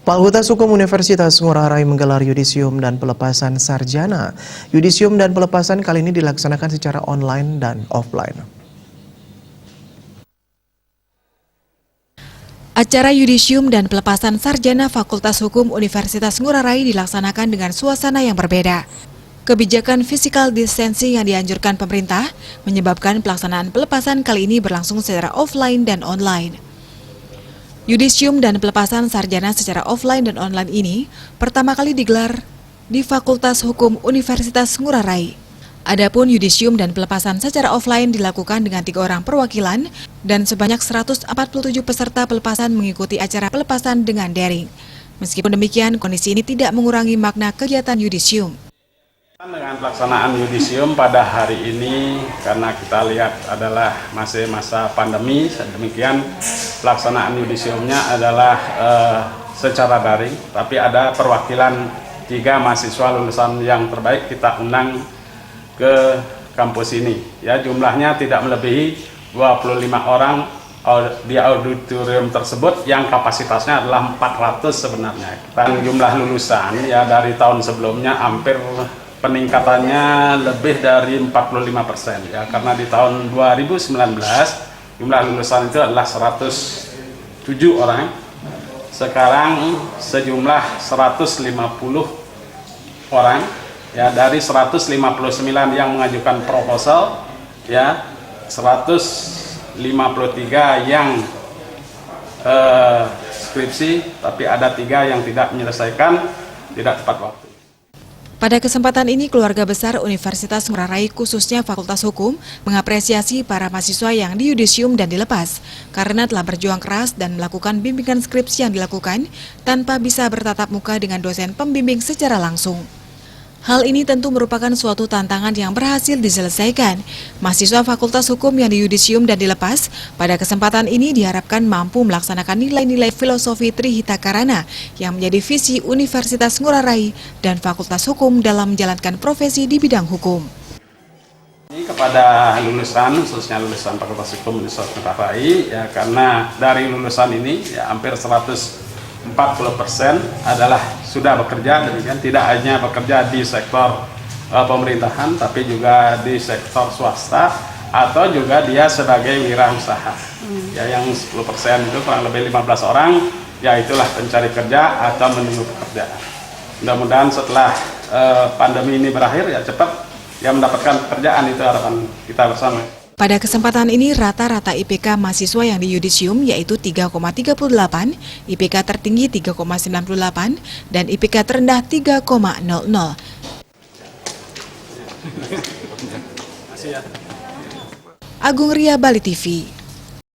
Fakultas Hukum Universitas Ngurah Rai menggelar yudisium dan pelepasan sarjana. Yudisium dan pelepasan kali ini dilaksanakan secara online dan offline. Acara yudisium dan pelepasan sarjana Fakultas Hukum Universitas Ngurah Rai dilaksanakan dengan suasana yang berbeda. Kebijakan physical distancing yang dianjurkan pemerintah menyebabkan pelaksanaan pelepasan kali ini berlangsung secara offline dan online. Yudisium dan pelepasan sarjana secara offline dan online ini pertama kali digelar di Fakultas Hukum Universitas Ngurah Rai. Adapun yudisium dan pelepasan secara offline dilakukan dengan 3 orang perwakilan dan sebanyak 147 peserta pelepasan mengikuti acara pelepasan dengan daring. Meskipun demikian, kondisi ini tidak mengurangi makna kegiatan yudisium. Dengan pelaksanaan yudisium pada hari ini, karena kita lihat adalah masih masa pandemi, demikian pelaksanaan yudisiumnya adalah secara daring, tapi ada perwakilan 3 mahasiswa lulusan yang terbaik kita undang ke kampus ini. Ya, jumlahnya tidak melebihi 25 orang di auditorium tersebut yang kapasitasnya adalah 400 sebenarnya. Dan jumlah lulusan ya dari tahun sebelumnya hampir peningkatannya lebih dari 45% ya, karena di tahun 2019 jumlah lulusan itu adalah 107 orang, sekarang sejumlah 150 orang ya, dari 159 yang mengajukan proposal ya, 153 yang skripsi, tapi ada 3 yang tidak menyelesaikan, tidak tepat waktu. Pada kesempatan ini, keluarga besar Universitas Ngurah Rai khususnya Fakultas Hukum mengapresiasi para mahasiswa yang diyudisium dan dilepas karena telah berjuang keras dan melakukan bimbingan skripsi yang dilakukan tanpa bisa bertatap muka dengan dosen pembimbing secara langsung. Hal ini tentu merupakan suatu tantangan yang berhasil diselesaikan. Mahasiswa Fakultas Hukum yang diyudisium dan dilepas pada kesempatan ini diharapkan mampu melaksanakan nilai-nilai filosofi Trihita Karana yang menjadi visi Universitas Ngurah Rai dan Fakultas Hukum dalam menjalankan profesi di bidang hukum. Ini kepada lulusan, khususnya lulusan Fakultas Hukum Universitas Ngurah Rai, ya, karena dari lulusan ini ya, hampir 140% adalah sudah bekerja, demikian tidak hanya bekerja di sektor pemerintahan, tapi juga di sektor swasta atau juga dia sebagai wirausaha. Ya, yang 10% itu kurang lebih 15 orang, ya itulah pencari kerja atau menunggu pekerjaan. Mudah-mudahan setelah pandemi ini berakhir ya cepat ya mendapatkan pekerjaan, itu harapan kita bersama. Pada kesempatan ini, rata-rata IPK mahasiswa yang di yudisium yaitu 3,38, IPK tertinggi 3,98, dan IPK terendah 3,00. Agung Ria, Bali TV.